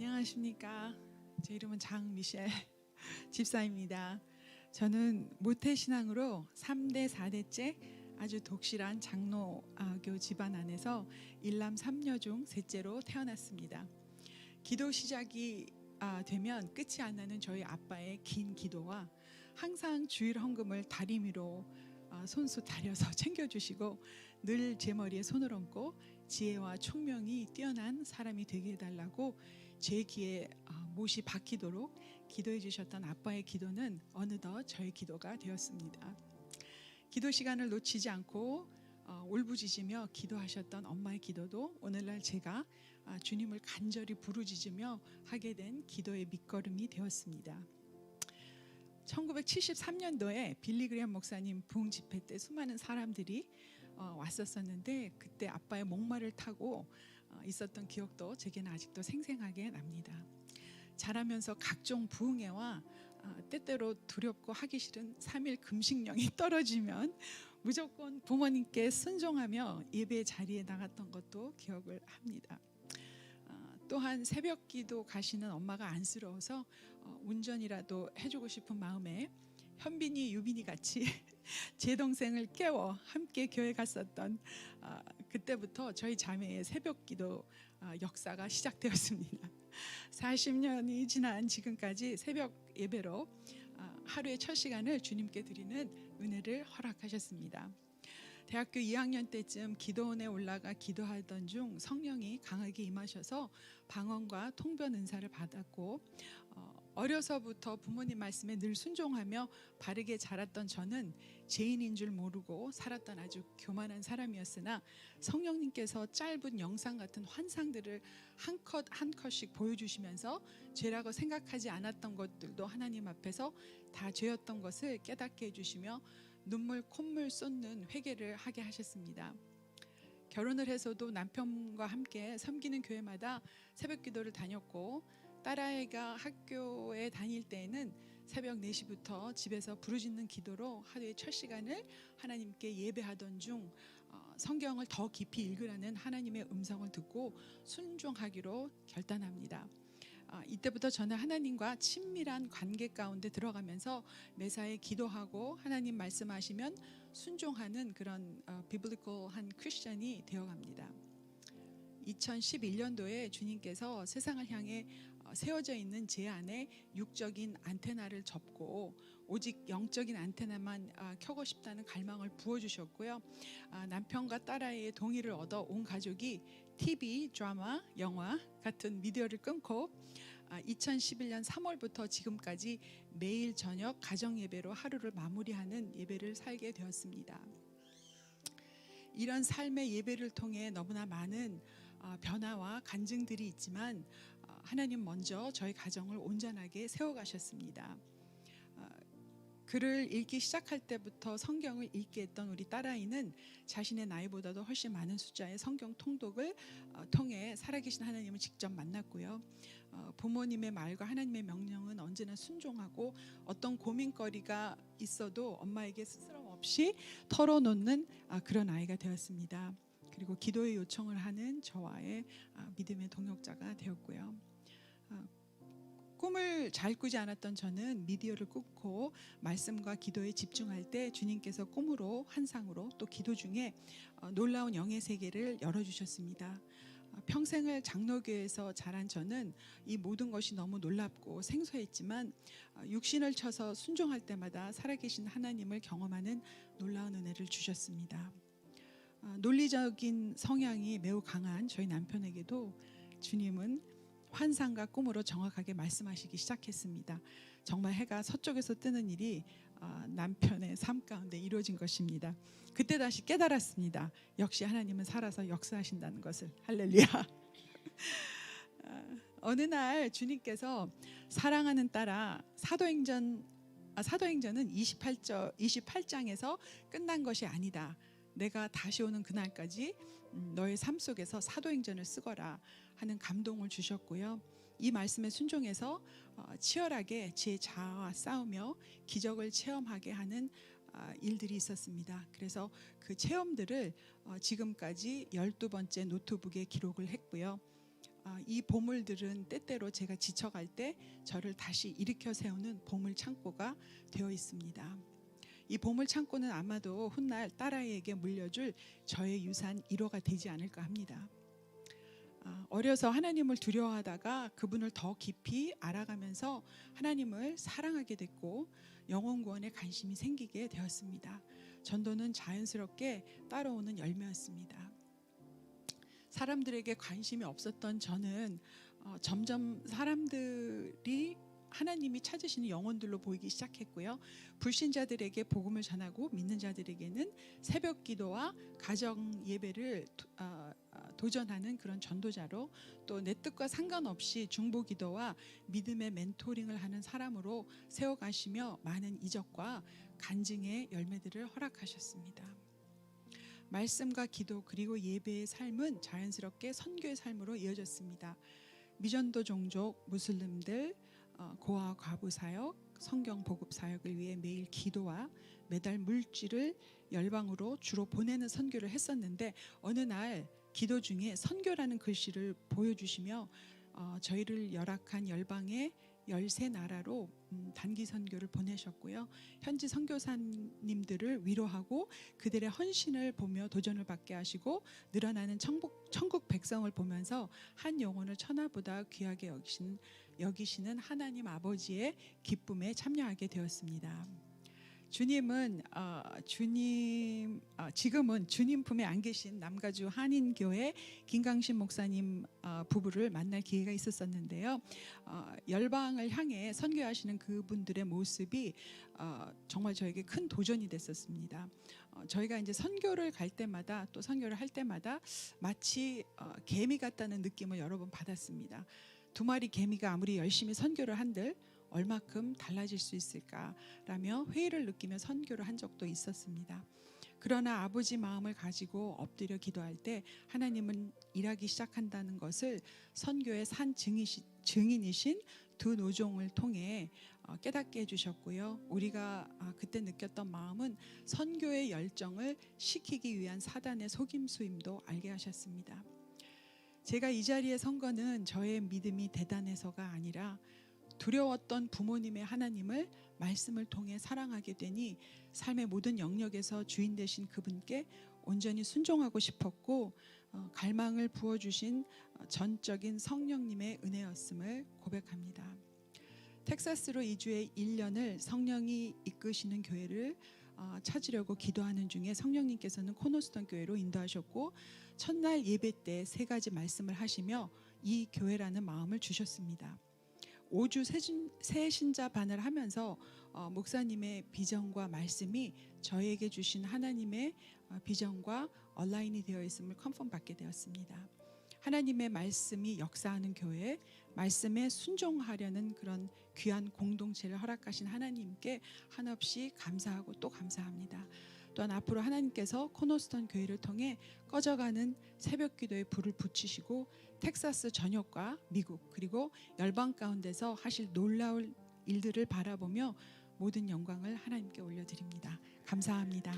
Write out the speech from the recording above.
안녕하십니까. 제 이름은 장미셸 집사입니다. 저는 모태신앙으로 3대 4대째 아주 독실한 장로교 집안 안에서 일남 3녀 중 셋째로 태어났습니다. 기도 시작이 되면 끝이 안 나는 저희 아빠의 긴 기도와 항상 주일 헌금을 다리미로 손수 다려서 챙겨주시고 늘 제 머리에 손을 얹고 지혜와 총명이 뛰어난 사람이 되게 해달라고 제 귀에 못이 박히도록 기도해 주셨던 아빠의 기도는 어느덧 저의 기도가 되었습니다. 기도 시간을 놓치지 않고 울부짖으며 기도하셨던 엄마의 기도도 오늘날 제가 주님을 간절히 부르짖으며 하게 된 기도의 밑거름이 되었습니다. 1973년도에 빌리 그레이엄 목사님 부흥 집회 때 수많은 사람들이 왔었었는데 그때 아빠의 목마를 타고 있었던 기억도 제게는 아직도 생생하게 납니다. 자라면서 각종 부흥회와 때때로 두렵고 하기 싫은 3일 금식령이 떨어지면 무조건 부모님께 순종하며 예배 자리에 나갔던 것도 기억을 합니다. 또한 새벽 기도 가시는 엄마가 안쓰러워서 운전이라도 해주고 싶은 마음에 현빈이 유빈이 같이 제 동생을 깨워 함께 교회 갔었던 그때부터 저희 자매의 새벽 기도 역사가 시작되었습니다. 40년이 지난 지금까지 새벽 예배로 하루의 첫 시간을 주님께 드리는 은혜를 허락하셨습니다. 대학교 2학년 때쯤 기도원에 올라가 기도하던 중 성령이 강하게 임하셔서 방언과 통변 은사를 받았고 어려서부터 부모님 말씀에 늘 순종하며 바르게 자랐던 저는 죄인인 줄 모르고 살았던 아주 교만한 사람이었으나 성령님께서 짧은 영상 같은 환상들을 한 컷 한 컷씩 보여주시면서 죄라고 생각하지 않았던 것들도 하나님 앞에서 다 죄였던 것을 깨닫게 해주시며 눈물 콧물 쏟는 회개를 하게 하셨습니다. 결혼을 해서도 남편과 함께 섬기는 교회마다 새벽 기도를 다녔고 딸아이가 학교에 다닐 때에는 새벽 4시부터 집에서 부르짖는 기도로 하루의 첫 시간을 하나님께 예배하던 중 성경을 더 깊이 읽으라는 하나님의 음성을 듣고 순종하기로 결단합니다. 이때부터 저는 하나님과 친밀한 관계 가운데 들어가면서 매사에 기도하고 하나님 말씀하시면 순종하는 그런 비블리컬한 크리스천이 되어갑니다. 2011년도에 주님께서 세상을 향해 세워져 있는 제 안에 육적인 안테나를 접고 오직 영적인 안테나만 켜고 싶다는 갈망을 부어주셨고요. 남편과 딸아이의 동의를 얻어 온 가족이 TV, 드라마, 영화 같은 미디어를 끊고 2011년 3월부터 지금까지 매일 저녁 가정예배로 하루를 마무리하는 예배를 살게 되었습니다. 이런 삶의 예배를 통해 너무나 많은 변화와 간증들이 있지만 하나님 먼저 저희 가정을 온전하게 세워가셨습니다. 글을 읽기 시작할 때부터 성경을 읽게 했던 우리 딸아이는 자신의 나이보다도 훨씬 많은 숫자의 성경 통독을 통해 살아계신 하나님을 직접 만났고요. 부모님의 말과 하나님의 명령은 언제나 순종하고 어떤 고민거리가 있어도 엄마에게 스스럼 없이 털어놓는 그런 아이가 되었습니다. 그리고 기도의 요청을 하는 저와의 믿음의 동역자가 되었고요. 꿈을 잘 꾸지 않았던 저는 미디어를 끊고 말씀과 기도에 집중할 때 주님께서 꿈으로 환상으로 또 기도 중에 놀라운 영의 세계를 열어주셨습니다. 평생을 장로교에서 자란 저는 이 모든 것이 너무 놀랍고 생소했지만 육신을 쳐서 순종할 때마다 살아계신 하나님을 경험하는 놀라운 은혜를 주셨습니다. 논리적인 성향이 매우 강한 저희 남편에게도 주님은 환상과 꿈으로 정확하게 말씀하시기 시작했습니다. 정말 해가 서쪽에서 뜨는 일이 남편의 삶 가운데 이루어진 것입니다. 그때 다시 깨달았습니다. 역시 하나님은 살아서 역사하신다는 것을. 할렐루야. 어느 날 주님께서 사랑하는 딸아 사도행전은 28장에서 끝난 것이 아니다. 내가 다시 오는 그날까지 너의 삶 속에서 사도행전을 쓰거라 하는 감동을 주셨고요. 이 말씀에 순종해서 치열하게 제 자아와 싸우며 기적을 체험하게 하는 일들이 있었습니다. 그래서 그 체험들을 지금까지 12번째 노트북에 기록을 했고요. 이 보물들은 때때로 제가 지쳐갈 때 저를 다시 일으켜 세우는 보물 창고가 되어 있습니다. 이 보물 창고는 아마도 훗날 딸아이에게 물려줄 저의 유산 1호가 되지 않을까 합니다. 어려서 하나님을 두려워하다가 그분을 더 깊이 알아가면서 하나님을 사랑하게 됐고 영혼 구원에 관심이 생기게 되었습니다. 전도는 자연스럽게 따라오는 열매였습니다. 사람들에게 관심이 없었던 저는 점점 사람들이 하나님이 찾으시는 영혼들로 보이기 시작했고요. 불신자들에게 복음을 전하고 믿는 자들에게는 새벽 기도와 가정 예배를 도전하는 그런 전도자로, 또 내 뜻과 상관없이 중보 기도와 믿음의 멘토링을 하는 사람으로 세워가시며 많은 이적과 간증의 열매들을 허락하셨습니다. 말씀과 기도 그리고 예배의 삶은 자연스럽게 선교의 삶으로 이어졌습니다. 미전도 종족 무슬림들 고아 과부 사역, 성경 보급 사역을 위해 매일 기도와 매달 물질을 열방으로 주로 보내는 선교를 했었는데, 어느 날 기도 중에 선교라는 글씨를 보여주시며 저희를 열악한 열방의 13나라로 단기 선교를 보내셨고요. 현지 선교사님들을 위로하고 그들의 헌신을 보며 도전을 받게 하시고 늘어나는 천국 백성을 보면서 한 영혼을 천하보다 귀하게 여기시는 하나님 아버지의 기쁨에 참여하게 되었습니다. 지금은 주님 품에 안 계신 남가주 한인교회 김강신 목사님 부부를 만날 기회가 있었었는데요. 열방을 향해 선교하시는 그분들의 모습이 정말 저에게 큰 도전이 됐었습니다. 저희가 이제 선교를 갈 때마다 또 선교를 할 때마다 마치 개미 같다는 느낌을 여러 번 받았습니다. 2마리 개미가 아무리 열심히 선교를 한들 얼마큼 달라질 수 있을까라며 회의를 느끼며 선교를 한 적도 있었습니다. 그러나 아버지 마음을 가지고 엎드려 기도할 때 하나님은 일하기 시작한다는 것을 선교의 산 증인이신 두 노종을 통해 깨닫게 해주셨고요. 우리가 그때 느꼈던 마음은 선교의 열정을 식히기 위한 사단의 속임수임도 알게 하셨습니다. 제가 이 자리에 선 거는 저의 믿음이 대단해서가 아니라 두려웠던 부모님의 하나님을 말씀을 통해 사랑하게 되니 삶의 모든 영역에서 주인 되신 그분께 온전히 순종하고 싶었고, 갈망을 부어주신 전적인 성령님의 은혜였음을 고백합니다. 텍사스로 이주해 1년을 성령이 이끄시는 교회를 찾으려고 기도하는 중에 성령님께서는 코너스톤 교회로 인도하셨고, 첫날 예배 때 3가지 말씀을 하시며 이 교회라는 마음을 주셨습니다. 5주 새신자반을 하면서 목사님의 비전과 말씀이 저에게 주신 하나님의 비전과 얼라인이 되어 있음을 컨펌 받게 되었습니다. 하나님의 말씀이 역사하는 교회, 말씀에 순종하려는 그런 귀한 공동체를 허락하신 하나님께 한없이 감사하고 또 감사합니다. 또한 앞으로 하나님께서 코너스톤 교회를 통해 꺼져가는 새벽 기도의 불을 붙이시고 텍사스 전역과 미국 그리고 열방 가운데서 하실 놀라운 일들을 바라보며 모든 영광을 하나님께 올려드립니다. 감사합니다.